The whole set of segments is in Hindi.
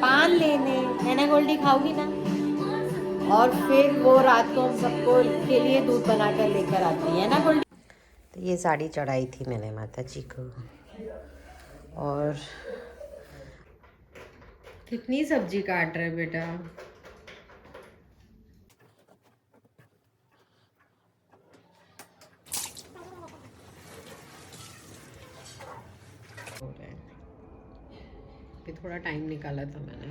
पान लेने, है ना गोल्डी, खाओगी ना? और फिर वो रात को हम सबको के लिए दूध बना कर लेकर आती है ना गोल्डी। तो ये साड़ी चढ़ाई थी मैंने माता जी को। और कितनी सब्जी काट रहे बेटा? हो रहा है, फिर थोड़ा टाइम निकाला था मैंने।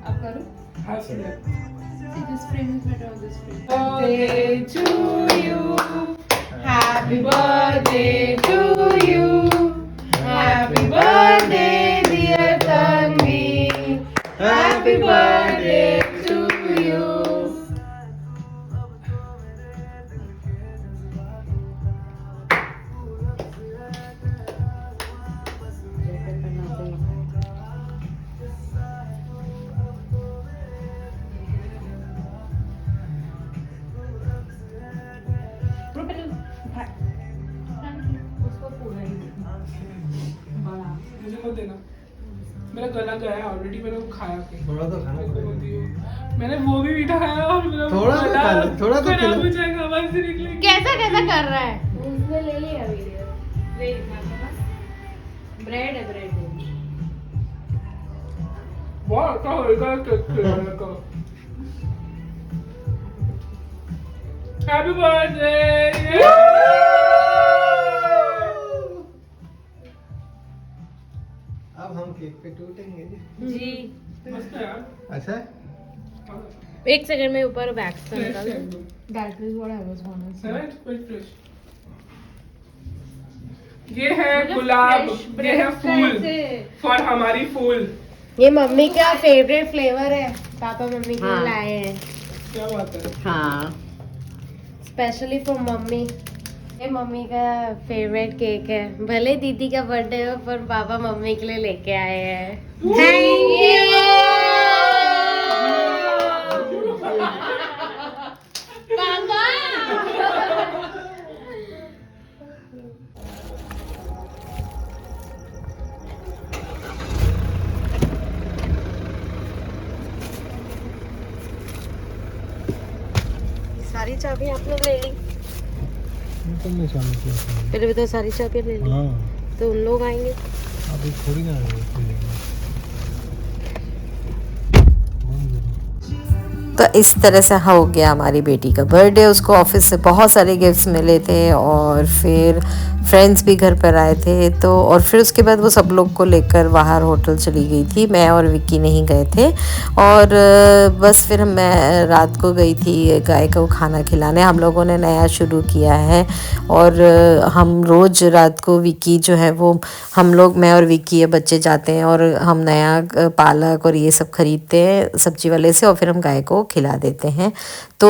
अब करूं? हाँ sir. This frame is better on this frame. Birthday to you. Happy birthday to you. Happy birthday dear Tanvi. Happy birthday to you. मुझे मत देना, मेरा गला गया है ऑलरेडी, मैंने वो खाया। थोड़ा तो खाना पड़ेगा। मैंने वो भी मीठा खाया और मेरा थोड़ा तो खा लो, थोड़ा तो खिला। हो जाएगा, आवाज से निकलेगी। कैसा कैसा कर रहा है? उसने ले लिया वीडियो। ब्रेड है, ब्रेड है। बहुत अच्छा होगा केक का। Happy birthday. अब हम केक पे टूटेंगे जी। मस्त है यार। अच्छा। एक सेकंड में ऊपर वैक्स से निकाल Fresh है। दो। That is what I was gonna say. है ना, फ्रेश। ये है गुलाब, ये है फूल फॉर हमारी फूल। ये मम्मी का फेवरेट फ्लेवर है, पापा मम्मी के लिए लाए हैं। क्या बात है। हाँ, स्पेशली फॉर मम्मी। ये मम्मी का फेवरेट केक है, भले दीदी का बर्थडे हो पर पापा मम्मी के लिए लेके आए हैं। थैंक यू पापा। सारी चाबी आपने ले ली? तुमने चालू किया। पहले भी तो सारी चाबी ले ली। हाँ। तो उन लोग आएंगे। अभी थोड़ी ना आएंगे। तो इस तरह से हो गया हमारी बेटी का बर्थडे। उसको ऑफिस से बहुत सारे गिफ्ट्स मिले थे और फिर फ्रेंड्स भी घर पर आए थे। तो और फिर उसके बाद वो सब लोग को लेकर बाहर होटल चली गई थी, मैं और विक्की नहीं गए थे। और बस फिर मैं रात को गई थी गाय को खाना खिलाने। हम लोगों ने नया शुरू किया है और हम रोज़ रात को विक्की जो है वो हम लोग, मैं और विक्की, ये बच्चे जाते हैं और हम नया पालक और ये सब ख़रीदते हैं सब्जी वाले से और फिर हम गाय को खिला देते हैं। तो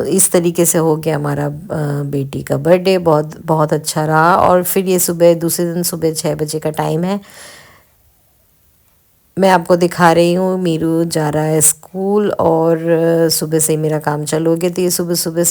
इस तरीके से हो गया हमारा बेटी का बर्थडे। बहुत बहुत अच्छा रहा। और फिर ये सुबह, दूसरे दिन सुबह 6 बजे का टाइम है। मैं आपको दिखा रही हूँ मीरू जा रहा है स्कूल और सुबह से ही मेरा काम चालू हो गया। तो ये सुबह सुबह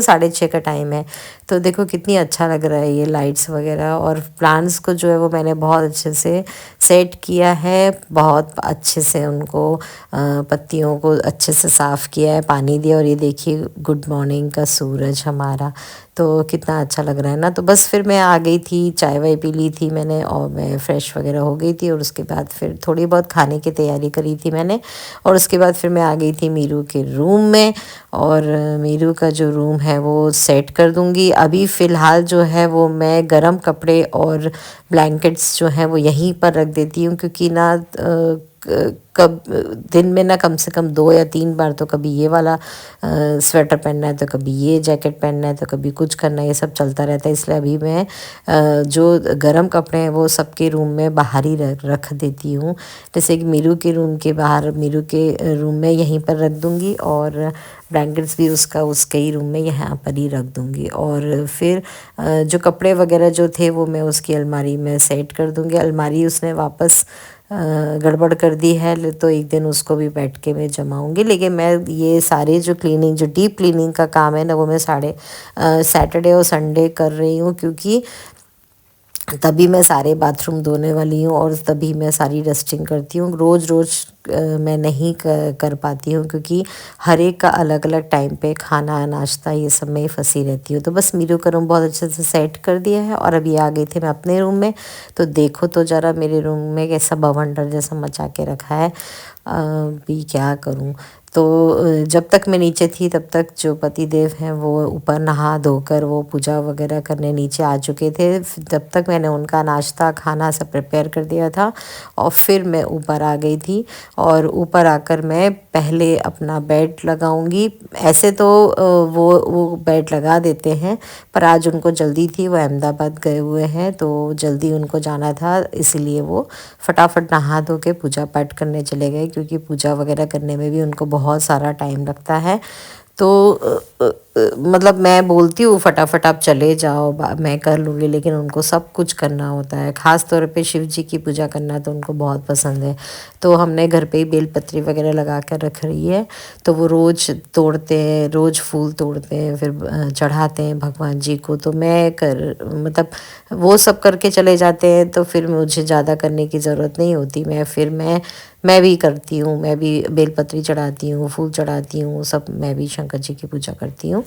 6:30 का टाइम है। तो देखो कितनी अच्छा लग रहा है ये लाइट्स वगैरह। और प्लांट्स को जो है वो मैंने बहुत अच्छे से सेट किया है, बहुत अच्छे से उनको पत्तियों को अच्छे से साफ़ किया है, पानी दिया। और ये देखिए गुड मॉर्निंग का सूरज हमारा, तो कितना अच्छा लग रहा है ना। तो बस फिर मैं आ गई थी, चाय वाय पी ली थी मैंने और मैं फ़्रेश वगैरह हो गई थी। और उसके बाद फिर थोड़ी बहुत खाने की तैयारी करी थी मैंने। और उसके बाद फिर मैं आ गई थी मीरू के रूम में और मीरू का जो रूम है वो सेट कर दूँगी। अभी फ़िलहाल जो है वो मैं गर्म कपड़े और ब्लैंकेट्स जो हैं वो यहीं पर रख देती हूँ, क्योंकि ना कब दिन में ना कम से कम 2 या 3 बार तो कभी ये वाला स्वेटर पहनना है, तो कभी ये जैकेट पहनना है, तो कभी कुछ करना है, ये सब चलता रहता है। इसलिए अभी मैं जो गर्म कपड़े हैं वो सबके रूम में बाहर ही रख देती हूँ। जैसे कि मीरू के रूम के बाहर, मीरू के रूम में यहीं पर रख दूँगी और ब्लैंकेट्स भी उसके ही रूम में यहाँ पर ही रख दूँगी। और फिर जो कपड़े वगैरह जो थे वो मैं उसकी अलमारी में सेट कर दूँगी। अलमारी उसने वापस गड़बड़ कर दी है तो एक दिन उसको भी बैठ के मैं जमाऊंगी। लेकिन मैं ये सारे जो क्लीनिंग, जो डीप क्लीनिंग का काम है ना, वो मैं सैटरडे और संडे कर रही हूँ, क्योंकि तभी मैं सारे बाथरूम धोने वाली हूँ और तभी मैं सारी डस्टिंग करती हूँ। रोज़ रोज़ मैं नहीं कर पाती हूँ, क्योंकि हर एक का अलग अलग टाइम पे खाना नाश्ता ये सब में ही फंसी रहती हूँ। तो बस मीरू का रूम बहुत अच्छे से सेट कर दिया है और अभी आ गई थी मैं अपने रूम में। तो देखो तो ज़रा मेरे रूम में कैसा बवंडर जैसा मचा के रखा है। भी क्या करूँ। तो जब तक मैं नीचे थी तब तक जो पति देव हैं वो ऊपर नहा धोकर वो पूजा वगैरह करने नीचे आ चुके थे। तब तक मैंने उनका नाश्ता खाना सब प्रिपेयर कर दिया था और फिर मैं ऊपर आ गई थी। और ऊपर आकर मैं पहले अपना बेड लगाऊंगी। ऐसे तो वो बेड लगा देते हैं, पर आज उनको जल्दी थी, वो अहमदाबाद गए हुए हैं तो जल्दी उनको जाना था, इसलिए वो फटाफट नहा धो के पूजा पाठ करने चले गए, क्योंकि पूजा वगैरह करने में भी उनको बहुत सारा टाइम लगता है। तो मतलब मैं बोलती हूँ फटाफट आप चले जाओ, मैं कर लूँगी, लेकिन उनको सब कुछ करना होता है। ख़ास तौर पे शिव जी की पूजा करना तो उनको बहुत पसंद है। तो हमने घर पे ही बेलपत्री वगैरह लगा कर रख रही है, तो वो रोज़ तोड़ते हैं, रोज़ फूल तोड़ते हैं, फिर चढ़ाते हैं भगवान जी को। तो मतलब वो सब करके चले जाते हैं, तो फिर मुझे ज़्यादा करने की ज़रूरत नहीं होती। मैं भी करती हूँ, मैं भी बेलपत्री चढ़ाती हूँ, फूल चढ़ाती हूँ, सब मैं भी शंकर जी की पूजा करती हूँ।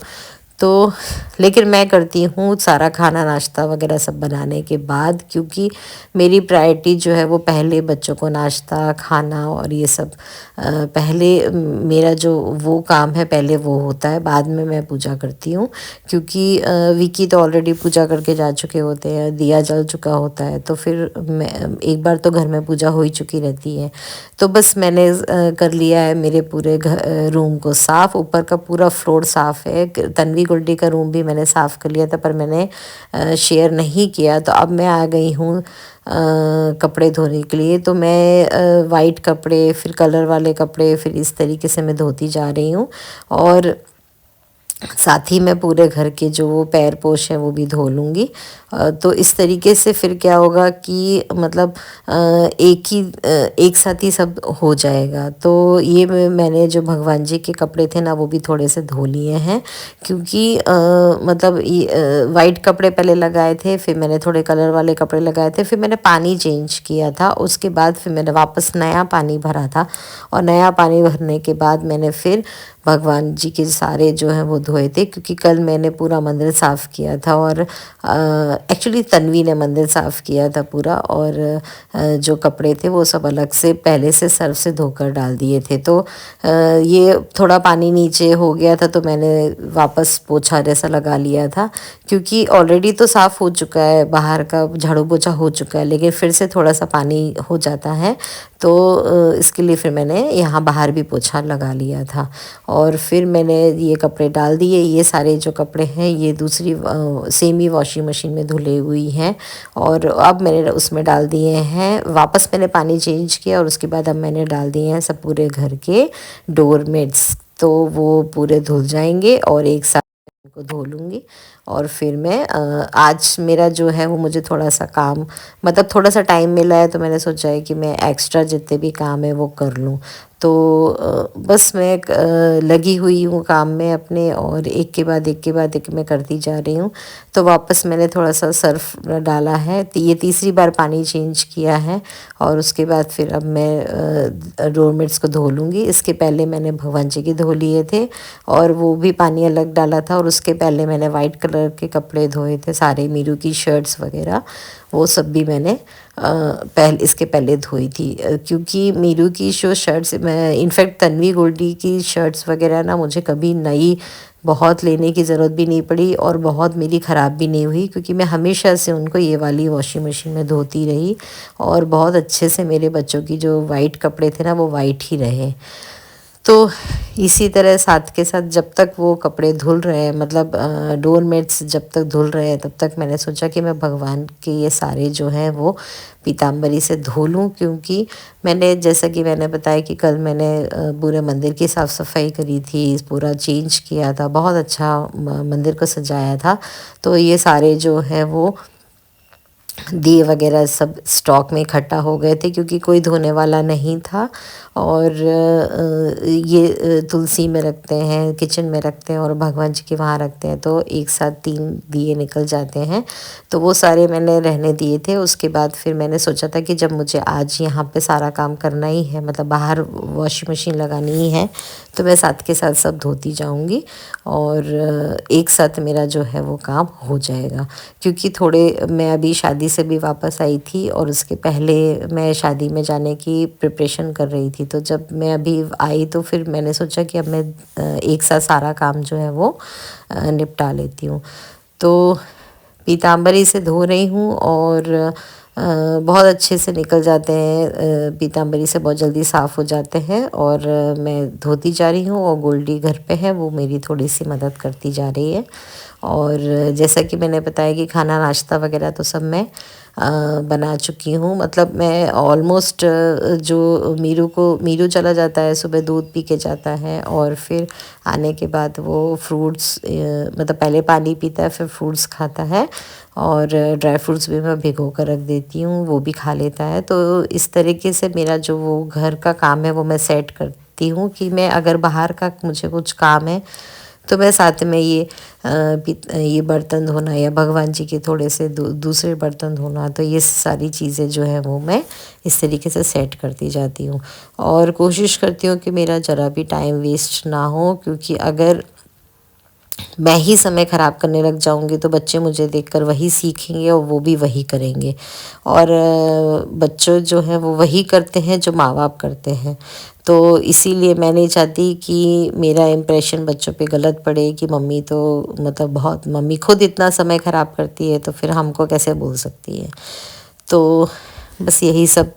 तो लेकिन मैं करती हूँ सारा खाना नाश्ता वगैरह सब बनाने के बाद, क्योंकि मेरी प्रायोरिटी जो है वो पहले बच्चों को नाश्ता खाना और ये सब पहले मेरा जो वो काम है पहले वो होता है, बाद में मैं पूजा करती हूँ। क्योंकि विकी तो ऑलरेडी पूजा करके जा चुके होते हैं, दिया जल चुका होता है, तो फिर मैं एक बार तो घर में पूजा हो ही चुकी रहती है। तो बस मैंने कर लिया है मेरे पूरे रूम को साफ़। ऊपर का पूरा फ्लोर साफ़ है। तन्वी गुड्डी का रूम भी मैंने साफ़ कर लिया था, पर मैंने शेयर नहीं किया। तो अब मैं आ गई हूँ कपड़े धोने के लिए। तो मैं वाइट कपड़े, फिर कलर वाले कपड़े, फिर इस तरीके से मैं धोती जा रही हूँ। और साथ ही मैं पूरे घर के जो वो पैर पोछ हैं वो भी धो लूँगी। तो इस तरीके से फिर क्या होगा कि मतलब एक साथ ही सब हो जाएगा। तो ये मैंने जो भगवान जी के कपड़े थे ना वो भी थोड़े से धो लिए हैं, क्योंकि मतलब वाइट कपड़े पहले लगाए थे, फिर मैंने थोड़े कलर वाले कपड़े लगाए थे, फिर मैंने पानी चेंज किया था, उसके बाद फिर मैंने वापस नया पानी भरा था। और नया पानी भरने के बाद मैंने फिर भगवान जी के सारे जो हैं वो धोए थे, क्योंकि कल मैंने पूरा मंदिर साफ़ किया था। और एक्चुअली तन्वी ने मंदिर साफ़ किया था पूरा, और जो कपड़े थे वो सब अलग से पहले से सर्फ से धोकर डाल दिए थे। तो ये थोड़ा पानी नीचे हो गया था, तो मैंने वापस पोछा जैसा लगा लिया था, क्योंकि ऑलरेडी तो साफ़ हो चुका है, बाहर का झाड़ू पोछा हो चुका है, लेकिन फिर से थोड़ा सा पानी हो जाता है। तो इसके लिए फिर मैंने यहाँ बाहर भी पोछा लगा लिया था। और फिर मैंने ये कपड़े डाल दिए। ये सारे जो कपड़े हैं ये दूसरी सेमी वॉशिंग मशीन में धुले हुई हैं, और अब मैंने उसमें डाल दिए हैं। वापस मैंने पानी चेंज किया और उसके बाद अब मैंने डाल दिए हैं सब पूरे घर के डोरमेट्स। तो वो पूरे धुल जाएंगे और एक साथ को धो लूँगी। और फिर मैं आज मेरा जो है वो मुझे थोड़ा सा काम, मतलब थोड़ा सा टाइम मिला है, तो मैंने सोचा है कि मैं एक्स्ट्रा जितने भी काम है वो कर लूँ। तो बस मैं लगी हुई हूँ काम में अपने, और एक के बाद एक मैं करती जा रही हूँ। तो वापस मैंने थोड़ा सा सर्फ डाला है, ये तीसरी बार पानी चेंज किया है, और उसके बाद फिर अब मैं डोरमेट्स को धो लूँगी। इसके पहले मैंने भगवान जी के धो लिए थे और वो भी पानी अलग डाला था, और उसके पहले मैंने वाइट कलर के कपड़े धोए थे सारे, मीरू की शर्ट्स वगैरह वो सब भी मैंने इसके पहले धोई थी। क्योंकि मीरू की जो शर्ट्स, मैं इनफैक्ट तन्वी गोल्डी की शर्ट्स वगैरह ना मुझे कभी नई बहुत लेने की ज़रूरत भी नहीं पड़ी, और बहुत मेरी ख़राब भी नहीं हुई, क्योंकि मैं हमेशा से उनको ये वाली वॉशिंग मशीन में धोती रही, और बहुत अच्छे से मेरे बच्चों की जो वाइट कपड़े थे ना वो वाइट ही रहे। तो इसी तरह साथ के साथ जब तक वो कपड़े धुल रहे हैं, मतलब डोरमेट्स जब तक धुल रहे हैं, तब तक मैंने सोचा कि मैं भगवान के ये सारे जो हैं वो पीताम्बरी से धो लूँ। क्योंकि मैंने, जैसा कि मैंने बताया कि कल मैंने पूरे मंदिर की साफ़ सफाई करी थी, पूरा चेंज किया था, बहुत अच्छा मंदिर को सजाया था। तो ये सारे जो हैं वो दिए वगैरह सब स्टॉक में इकट्ठा हो गए थे क्योंकि कोई धोने वाला नहीं था। और ये तुलसी में रखते हैं, किचन में रखते हैं और भगवान जी के वहाँ रखते हैं, तो एक साथ 3 दिए निकल जाते हैं। तो वो सारे मैंने रहने दिए थे। उसके बाद फिर मैंने सोचा था कि जब मुझे आज यहाँ पे सारा काम करना ही है, मतलब बाहर वॉशिंग मशीन लगानी ही है, तो मैं साथ के साथ सब धोती जाऊँगी और एक साथ मेरा जो है वो काम हो जाएगा। क्योंकि थोड़े मैं अभी शादी से भी वापस आई थी और उसके पहले मैं शादी में जाने की प्रिपरेशन कर रही थी। तो जब मैं अभी आई तो फिर मैंने सोचा कि अब मैं एक साथ सारा काम जो है वो निपटा लेती हूँ। तो पीताम्बरी से धो रही हूँ और बहुत अच्छे से निकल जाते हैं, पीताम्बरी से बहुत जल्दी साफ़ हो जाते हैं। और मैं धोती जा रही हूँ और गोल्डी घर पे है, वो मेरी थोड़ी सी मदद करती जा रही है। और जैसा कि मैंने बताया कि खाना नाश्ता वगैरह तो सब मैं बना चुकी हूँ। मतलब मैं ऑलमोस्ट जो मीरू चला जाता है सुबह, दूध पी के जाता है और फिर आने के बाद वो फ्रूट्स, मतलब पहले पानी पीता है फिर फ्रूट्स खाता है और ड्राई फ्रूट्स भी मैं भिगो कर रख देती हूँ, वो भी खा लेता है। तो इस तरीके से मेरा जो वो घर का काम है वो मैं सेट करती हूँ कि मैं अगर बाहर का मुझे कुछ काम है तो मैं साथ में ये बर्तन धोना या भगवान जी के थोड़े से दूसरे बर्तन धोना, तो ये सारी चीज़ें जो है वो मैं इस तरीके से सेट करती जाती हूँ। और कोशिश करती हूँ कि मेरा ज़रा भी टाइम वेस्ट ना हो, क्योंकि अगर मैं ही समय ख़राब करने लग जाऊंगी तो बच्चे मुझे देखकर वही सीखेंगे और वो भी वही करेंगे। और बच्चों जो हैं वो वही करते हैं जो माँ बाप करते हैं। तो इसीलिए मैं नहीं चाहती कि मेरा इम्प्रेशन बच्चों पे गलत पड़े कि मम्मी तो मतलब बहुत, मम्मी खुद इतना समय ख़राब करती है तो फिर हमको कैसे बोल सकती है। तो बस यही सब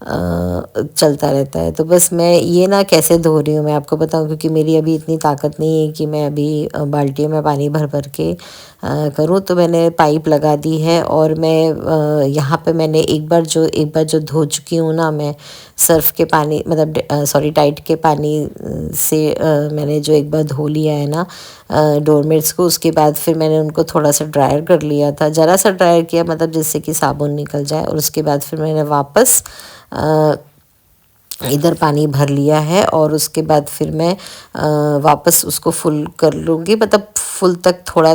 चलता रहता है। तो बस मैं ये ना कैसे धो रही हूँ मैं आपको बताऊँ, क्योंकि मेरी अभी इतनी ताकत नहीं है कि मैं अभी बाल्टियों में पानी भर भर के करूँ। तो मैंने पाइप लगा दी है और मैं यहाँ पे मैंने एक बार जो धो चुकी हूँ ना मैं, सर्फ़ के पानी मतलब सॉरी टाइड के पानी से मैंने जो एक बार धो लिया है ना डोरमेट्स को, उसके बाद फिर मैंने उनको थोड़ा सा ड्रायर कर लिया था, ज़रा सा ड्रायर किया मतलब जिससे कि साबुन निकल जाए। और उसके बाद फिर मैंने वापस इधर पानी भर लिया है और उसके बाद फिर मैं वापस उसको फुल कर लूँगी, मतलब फुल तक थोड़ा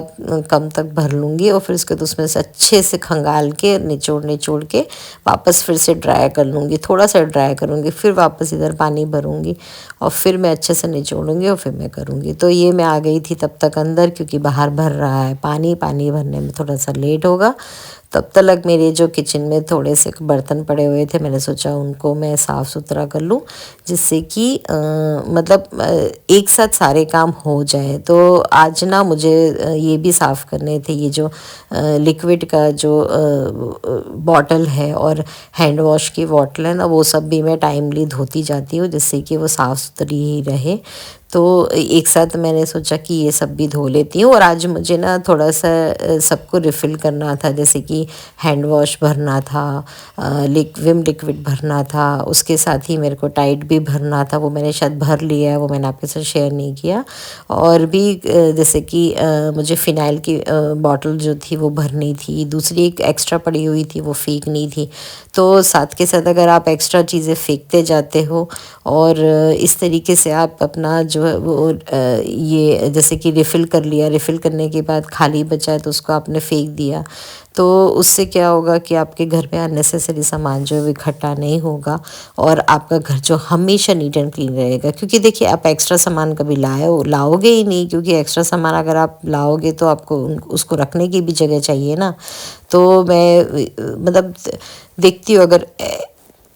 कम तक भर लूँगी और फिर उसके बाद उसमें से अच्छे से खंगाल के निचोड़ के वापस फिर से ड्राई कर लूँगी, थोड़ा सा ड्राई करूँगी, फिर वापस इधर पानी भरूँगी और फिर मैं अच्छे से निचोड़ूँगी और फिर मैं करूँगी। तो ये मैं आ गई थी तब तक अंदर, क्योंकि बाहर भर रहा है पानी भरने में थोड़ा सा लेट होगा। तब तक मेरे जो किचन में थोड़े से बर्तन पड़े हुए थे, मैंने सोचा उनको मैं साफ़ सुथरा कर लूँ, जिससे कि मतलब एक साथ सारे काम हो जाए। तो आज ना मुझे ये भी साफ़ करने थे, ये जो लिक्विड का जो बॉटल है और हैंड वॉश की बॉटल है ना, वो सब भी मैं टाइमली धोती जाती हूँ जिससे कि वो साफ़ सुथरी ही रहे। तो एक साथ मैंने सोचा कि ये सब भी धो लेती हूँ। और आज मुझे ना थोड़ा सा सबको रिफ़िल करना था, जैसे कि हैंड वॉश भरना था, विम लिक्विड भरना था, उसके साथ ही मेरे को टाइड भी भरना था, वो मैंने शायद भर लिया है, वो मैंने आपके साथ शेयर नहीं किया। और भी जैसे कि मुझे फ़िनाइल की बॉटल जो थी वो भरनी थी, दूसरी एक एक्स्ट्रा पड़ी हुई थी वो फेंकनी थी। तो साथ के साथ अगर आप एक्स्ट्रा चीज़ें फेंकते जाते हो और इस तरीके से आप अपना जो है वो ये जैसे कि रिफ़िल कर लिया, रिफ़िल करने के बाद खाली बचा है तो उसको आपने फेंक दिया, तो उससे क्या होगा कि आपके घर में अननेसेसरी सामान जो है वो इकट्ठा नहीं होगा और आपका घर जो हमेशा नीट एंड क्लीन रहेगा। क्योंकि देखिए आप एक्स्ट्रा सामान कभी लाओगे ही नहीं, क्योंकि एक्स्ट्रा सामान अगर आप लाओगे तो आपको उसको रखने की भी जगह चाहिए ना। तो मैं मतलब देखती हूँ, अगर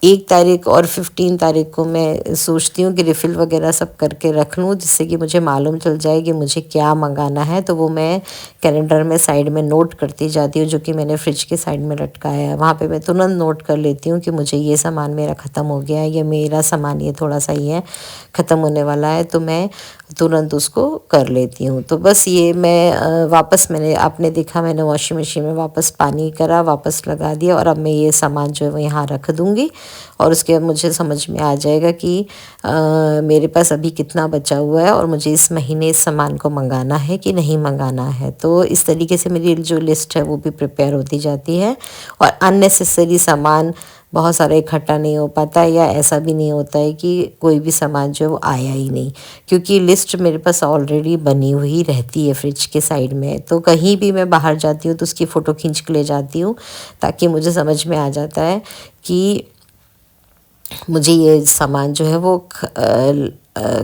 1 तारीख और 15 तारीख को मैं सोचती हूँ कि रिफ़िल वगैरह सब करके रख लूँ, जिससे कि मुझे मालूम चल जाए कि मुझे क्या मंगाना है। तो वो मैं कैलेंडर में साइड में नोट करती जाती हूँ, जो कि मैंने फ्रिज के साइड में लटकाया है, वहाँ पे मैं तुरंत नोट कर लेती हूँ कि मुझे ये सामान मेरा ख़त्म हो गया है या मेरा सामान ये थोड़ा सा ही है ख़त्म होने वाला है, तो मैं तुरंत उसको कर लेती हूँ। तो बस ये मैं वापस मैंने आपने देखा मैंने वॉशिंग मशीन में वापस पानी करा, वापस लगा दिया और अब मैं ये सामान जो है वो यहाँ रख दूँगी और उसके बाद मुझे समझ में आ जाएगा कि मेरे पास अभी कितना बचा हुआ है और मुझे इस महीने इस सामान को मंगाना है कि नहीं मंगाना है। तो इस तरीके से मेरी जो लिस्ट है वो भी प्रिपेयर होती जाती है और अननेसेसरी सामान बहुत सारा इकट्ठा नहीं हो पाता है, या ऐसा भी नहीं होता है कि कोई भी सामान जो है वो आया ही नहीं, क्योंकि लिस्ट मेरे पास ऑलरेडी बनी हुई रहती है फ्रिज के साइड में। तो कहीं भी मैं बाहर जाती हूँ तो उसकी फ़ोटो खींच के ले जाती हूँ, ताकि मुझे समझ में आ जाता है कि मुझे ये सामान जो है वो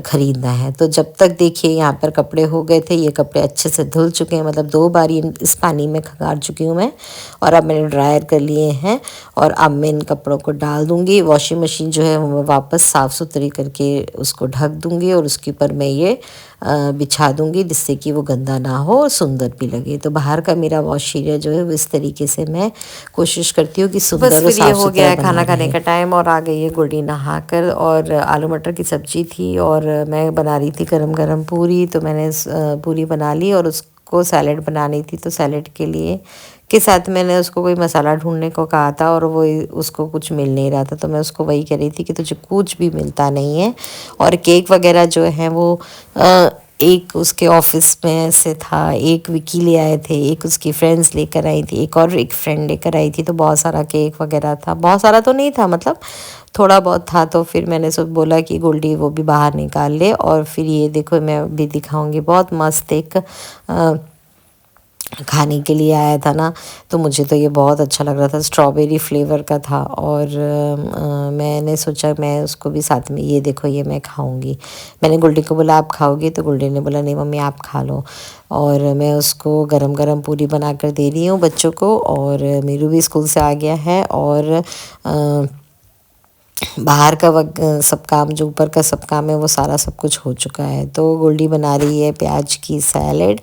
ख़रीदना है। तो जब तक देखिए यहाँ पर कपड़े हो गए थे, ये कपड़े अच्छे से धुल चुके हैं, मतलब 2 बार इस पानी में खंगार चुकी हूँ मैं, और अब मैंने ड्रायर कर लिए हैं और अब मैं इन कपड़ों को डाल दूँगी। वॉशिंग मशीन जो है वो मैं वापस साफ़ सुथरी करके उसको ढक दूँगी और उसके ऊपर मैं ये बिछा दूँगी, जिससे कि वो गंदा ना हो और सुंदर भी लगे। तो बाहर का मेरा वॉश एरिया जो है वो इस तरीके से मैं कोशिश करती हूँ कि सुंदर और साफ सुथरा हो गया है। खाना खाने का टाइम और आ गई है गुड्डी नहाकर, और आलू मटर की सब्जी थी और मैं बना रही थी गरम गरम पूरी। तो मैंने पूरी बना ली और उसको सैलेड बनानी थी, तो सैलेड के साथ मैंने उसको कोई मसाला ढूंढने को कहा था और वो उसको कुछ मिल नहीं रहा था। तो मैं उसको वही कह रही थी कि तुझे कुछ भी मिलता नहीं है। और केक वगैरह जो है वो एक उसके ऑफिस में से था, एक विकी ले आए थे, एक उसकी फ्रेंड्स लेकर आई थी, एक फ्रेंड लेकर आई थी। तो बहुत सारा केक वगैरह था, बहुत सारा तो नहीं था, मतलब थोड़ा बहुत था। तो फिर मैंने सब बोला कि गोल्डी वो भी बाहर निकाल ले। और फिर ये देखो मैं भी दिखाऊंगी, बहुत मस्त एक खाने के लिए आया था ना, तो मुझे तो ये बहुत अच्छा लग रहा था, स्ट्रॉबेरी फ्लेवर का था। और मैंने सोचा मैं उसको भी साथ में, ये देखो ये मैं खाऊंगी। मैंने गुल्डी को बोला आप खाओगी, तो गुल्डी ने बोला नहीं मम्मी आप खा लो। और मैं उसको गरम गरम पूरी बना कर दे रही हूँ बच्चों को। और मीरू भी स्कूल से आ गया है और बाहर का सब काम, जो ऊपर का सब काम है वो सारा सब कुछ हो चुका है। तो गोल्डी बना रही है प्याज की सैलेड,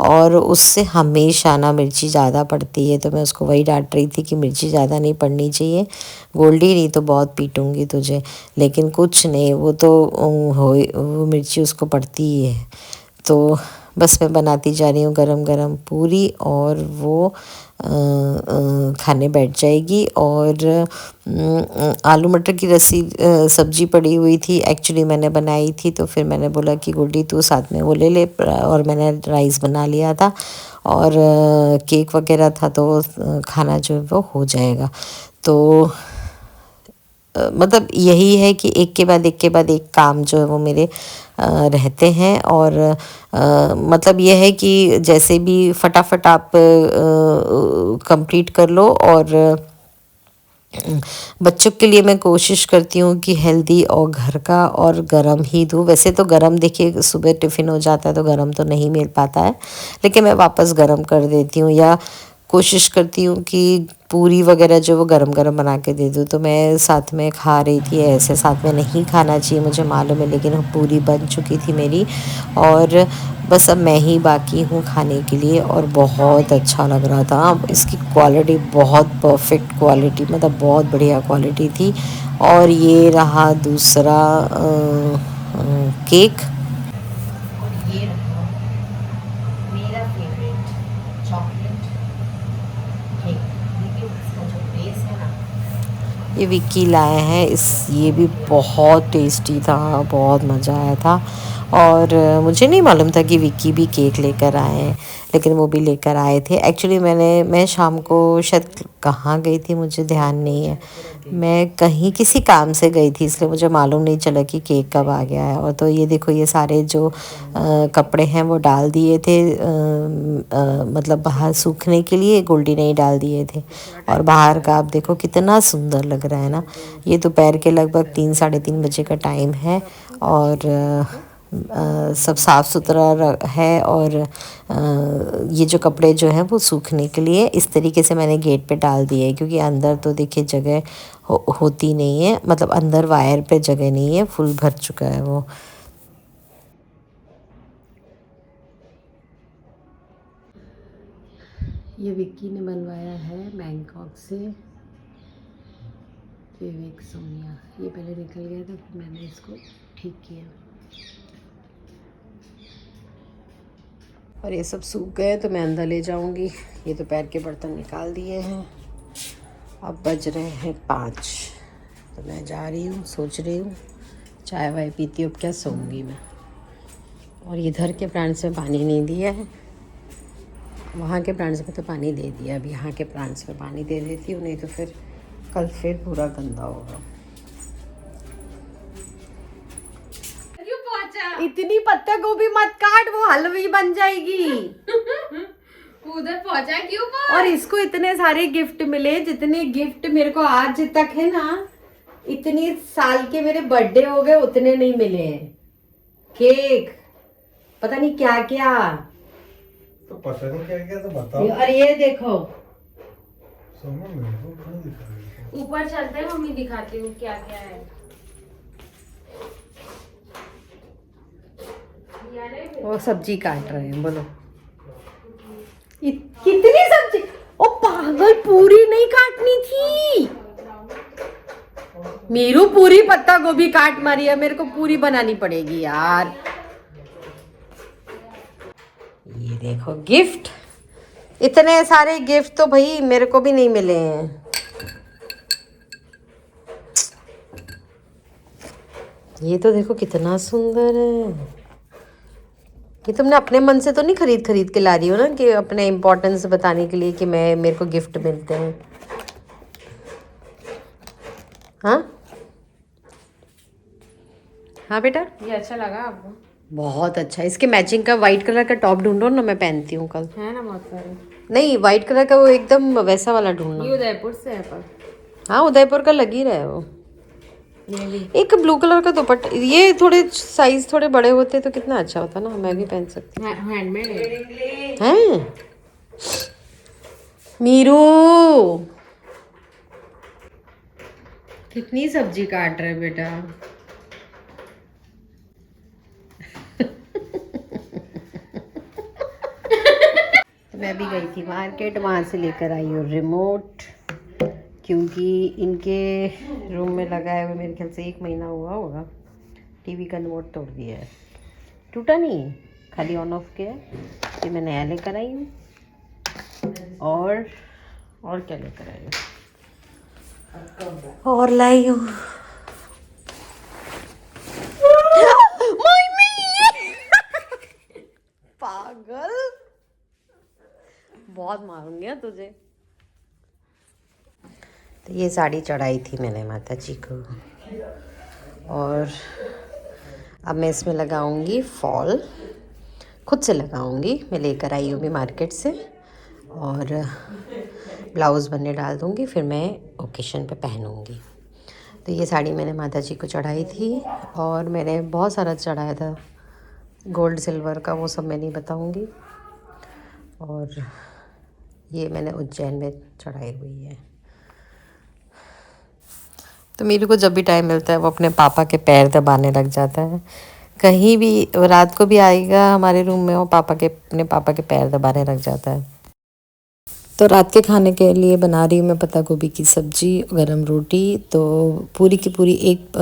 और उससे हमेशा ना मिर्ची ज़्यादा पड़ती है। तो मैं उसको वही डांट रही थी कि मिर्ची ज़्यादा नहीं पड़नी चाहिए गोल्डी, नहीं तो बहुत पीटूंगी तुझे। लेकिन कुछ नहीं, वो तो वो मिर्ची उसको पड़ती ही है। तो बस मैं बनाती जा रही हूँ गरम गरम पूरी, और वो खाने बैठ जाएगी। और आलू मटर की सब्जी पड़ी हुई थी, एक्चुअली मैंने बनाई थी। तो फिर मैंने बोला कि गुड्डी तू साथ में वो ले ले, और मैंने राइस बना लिया था और केक वगैरह था, तो खाना जो है वो हो जाएगा। तो मतलब यही है कि एक के बाद एक काम जो है वो मेरे रहते हैं। और मतलब यह है कि जैसे भी फटाफट आप कंप्लीट कर लो। और बच्चों के लिए मैं कोशिश करती हूँ कि हेल्दी और घर का और गरम ही दूँ। वैसे तो गरम देखिए सुबह टिफ़िन हो जाता है तो गरम तो नहीं मिल पाता है, लेकिन मैं वापस गरम कर देती हूँ, या कोशिश करती हूँ कि पूरी वगैरह जो वो गरम गरम बना के दे दूँ। तो मैं साथ में खा रही थी, ऐसे साथ में नहीं खाना चाहिए मुझे मालूम है, लेकिन पूरी बन चुकी थी मेरी और बस अब मैं ही बाकी हूँ खाने के लिए। और बहुत अच्छा लग रहा था, इसकी क्वालिटी बहुत परफेक्ट क्वालिटी, मतलब बहुत बढ़िया क्वालिटी थी। और ये रहा दूसरा केक, और ये मेरा फेवरेट चॉकलेट केक। देखिए इसका जो बेस है ना, ये विक्की लाए हैं। ये भी बहुत टेस्टी था, बहुत मज़ा आया था। और मुझे नहीं मालूम था कि विक्की भी केक लेकर आए हैं, लेकिन वो भी लेकर आए थे। एक्चुअली मैं शाम को शायद कहाँ गई थी मुझे ध्यान नहीं है, मैं कहीं किसी काम से गई थी, इसलिए मुझे मालूम नहीं चला कि केक कब आ गया है। और तो ये देखो ये सारे जो कपड़े हैं वो डाल दिए थे, मतलब बाहर सूखने के लिए गोल्डी ने ही डाल दिए थे। और बाहर का आप देखो कितना सुंदर लग रहा है ना। ये दोपहर के लगभग 3-3:30 बजे का टाइम है, और सब साफ़ सुथरा है। और ये जो कपड़े जो हैं वो सूखने के लिए इस तरीके से मैंने गेट पे डाल दिए है, क्योंकि अंदर तो देखिए जगह होती नहीं है, मतलब अंदर वायर पे जगह नहीं है, फुल भर चुका है वो। ये विक्की ने बनवाया है बैंकॉक से, विवेक सोनिया। ये पहले निकल गया था, फिर मैंने इसको ठीक किया। और ये सब सूख गए तो मैं अंदर ले जाऊंगी। ये दोपहर के बर्तन निकाल दिए हैं, अब बज रहे हैं 5। तो मैं जा रही हूँ, सोच रही हूँ चाय वाय पीती हूँ, अब क्या सोऊंगी मैं। और इधर के प्लांट्स में पानी नहीं दिया है, वहाँ के प्लांट्स में तो पानी दे दिया। अब यहाँ के प्लांट्स में पानी दे देती हूँ, नहीं तो फिर कल फिर पूरा गंदा होगा। क्यों पहुंचा? इतनी पत्ता गोभी मत काट, वो हलवी बन जाएगी। उधर पहुंचा क्यों पहुंचा? और इसको इतने सारे गिफ्ट मिले, जितने गिफ्ट मेरे को आज तक है ना, इतनी साल के मेरे बर्थडे हो गए उतने नहीं मिले हैं। केक, पता नहीं क्या क्या, तो पता नहीं क्या क्या, तो बताओ। और ये देखो, समझ में वो कहाँ दिखा रही है? ऊपर चलते हैं, मम्मी दिखाती हूँ क्या क्या है। वो सब्जी काट रहे हैं, बोलो कितनी सब्जी। ओ पागल, पूरी नहीं काटनी थी। मीरू पूरी पत्ता गोभी काट मारी है, मेरे को पूरी बनानी पड़ेगी यार। ये देखो गिफ्ट, इतने सारे गिफ्ट तो भाई मेरे को भी नहीं मिले हैं। ये तो देखो कितना सुंदर है। ये तुमने अपने मन से तो नहीं खरीद खरीद के ला रही हो ना, कि अपने इम्पोर्टेंस बताने के लिए कि मेरे को गिफ्ट मिलते हैं। हाँ हाँ बेटा, ये अच्छा लगा आपको? बहुत अच्छा। इसके मैचिंग का वाइट कलर का टॉप ढूंढो ना, मैं पहनती हूँ कल। है ना बहुत सारे। नहीं, वाइट कलर का वो एकदम वैसा वाला ये ढूंढना। उदयपुर से है पर। हाँ, उदयपुर का लग ही रहा है वो। ये भी एक ब्लू कलर का दुपट्टा, ये थोड़े साइज थोड़े बड़े होते तो कितना अच्छा होता ना, मैं भी पहन सकती हैंडमेड है। हैं। मीरू कितनी सब्जी काट रहे बेटा। तो मैं भी गई थी मार्केट, वहां से लेकर आई हूँ रिमोट, क्योंकि इनके रूम में लगाए हुए मेरे ख्याल से 1 महीना हुआ होगा। टीवी का रिमोट तोड़ दिया है, टूटा नहीं है, खाली ऑन ऑफ किया है। ये मैं नया लेकर आई हूँ। और क्या लेकर आई हूँ, और लाई हूँ पागल, बहुत मारूंगी तुझे। तो ये साड़ी चढ़ाई थी मैंने माता जी को, और अब मैं इसमें लगाऊंगी फॉल, खुद से लगाऊंगी। मैं लेकर आई हूँ भी मार्केट से, और ब्लाउज़ बनने डाल दूँगी, फिर मैं ओकेशन पे पहनूँगी। तो ये साड़ी मैंने माता जी को चढ़ाई थी, और मैंने बहुत सारा चढ़ाया था गोल्ड सिल्वर का, वो सब मैं नहीं बताऊँगी। और ये मैंने उज्जैन में चढ़ाई हुई है। तो मेरे को जब भी टाइम मिलता है वो अपने पापा के पैर दबाने लग जाता है। कहीं भी रात को भी आएगा हमारे रूम में, वो अपने पापा के पैर दबाने लग जाता है। तो रात के खाने के लिए बना रही हूँ मैं पत्ता गोभी की सब्जी, गरम रोटी। तो पूरी की पूरी एक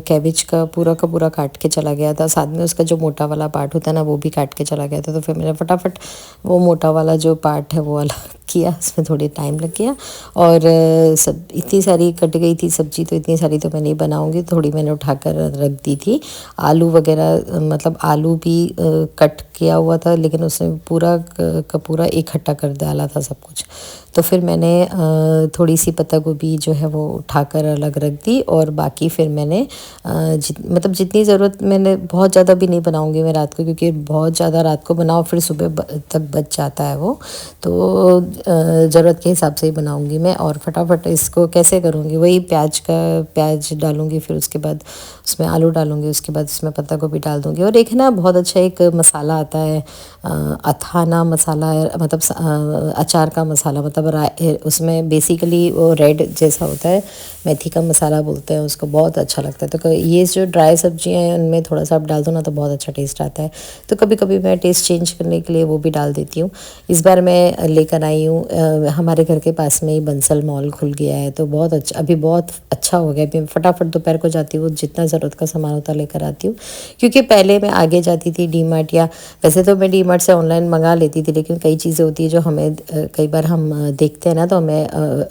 कैबेज का पूरा काट के चला गया था, साथ में उसका जो मोटा वाला पार्ट होता है ना वो भी काट के चला गया था। तो फिर मैंने फटाफट वो मोटा वाला जो पार्ट है वो अलग किया, उसमें थोड़ी टाइम लग गया। और सब इतनी सारी कट गई थी सब्जी, तो इतनी सारी तो मैं नहीं बनाऊँगी, थोड़ी मैंने उठाकर रख दी थी। आलू वगैरह, मतलब आलू भी कट किया हुआ था, लेकिन उसने पूरा का पूरा इकट्ठा कर डाला था सब कुछ। तो फिर मैंने थोड़ी सी पत्ता गोभी जो है वो उठाकर अलग रख दी, और बाकी फिर मैंने मतलब जितनी ज़रूरत, मैंने बहुत ज़्यादा भी नहीं बनाऊंगी मैं रात को, क्योंकि बहुत ज़्यादा रात को बनाओ फिर सुबह तक बच जाता है वो। तो ज़रूरत के हिसाब से ही बनाऊंगी मैं। और फटाफट इसको कैसे करूँगी, वही प्याज डालूँगी, फिर उसके बाद उसमें आलू डालूँगी, उसके बाद उसमें पत्ता गोभी डाल दूँगी। और एक ना बहुत अच्छा एक मसाला आता है, अथाना मसाला, मतलब अचार का मसाला, मतलब उसमें बेसिकली वो रेड जैसा होता है, मेथी का मसाला बोलते हैं उसको, बहुत अच्छा अच्छा लगता है। तो ये जो ड्राई सब्जियां हैं उनमें थोड़ा सा आप डाल दो ना तो बहुत अच्छा टेस्ट आता है। तो कभी कभी मैं टेस्ट चेंज करने के लिए वो भी डाल देती हूँ। इस बार मैं लेकर आई हूँ, हमारे घर के पास में ही बंसल मॉल खुल गया है, तो बहुत अच्छा, अभी बहुत अच्छा हो गया। अभी फटाफट दोपहर को जाती हूँ, जितना ज़रूरत का सामान होता लेकर आती हूँ। क्योंकि पहले मैं आगे जाती थी डी मार्ट, या वैसे तो मैं डी मार्ट से ऑनलाइन मंगा लेती थी, लेकिन कई चीज़ें होती है जो हमें कई बार हम देखते हैं ना, तो हमें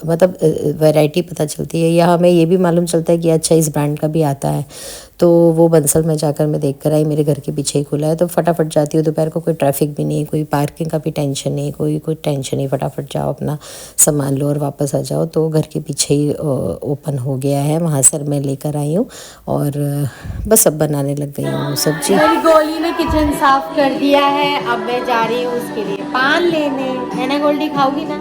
मतलब वैरायटी पता चलती है, या हमें ये भी मालूम चलता है कि अच्छा इस ब्रांड का भी आता है। तो वो बंसल में जाकर मैं देख कर आई, मेरे घर के पीछे ही खुला है, तो फटाफट जाती हूँ। दोपहर को कोई ट्रैफिक भी नहीं, कोई पार्किंग का भी टेंशन नहीं, कोई टेंशन नहीं, फटाफट जाओ अपना सामान लो और वापस आ जाओ। तो घर के पीछे ही ओपन हो गया है, वहाँ से मैं लेकर आई हूँ और बस अब बनाने लग गई हूँ सब्जी। मेरी गोली ने किचन साफ कर दिया है, अब मैं जा रही हूँ उसके लिए पान लेने। है ना गोल्डी, खाओगी ना?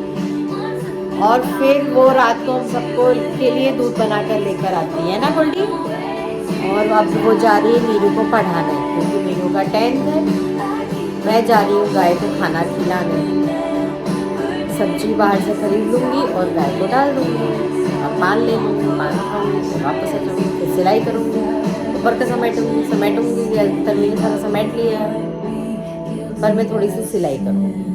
और फिर वो रात को हम सबको के लिए दूध बनाकर लेकर आती है ना गोल्डी। और अब वो जा रही है मीरू को पढ़ाने, क्योंकि मीरू का 10th है। मैं जा रही हूँ गाय को खाना खिलाने, सब्जी बाहर से खरीद लूँगी और गाय को डाल दूँगी और पान ले लूँगी, पान खाऊँगी, फिर वापस आ जाऊँगी, फिर सिलाई करूँगी, ऊपर का समेटूँगी। तनवीर ने सारा समेट लिया है, पर मैं थोड़ी सी सिलाई करूँगी।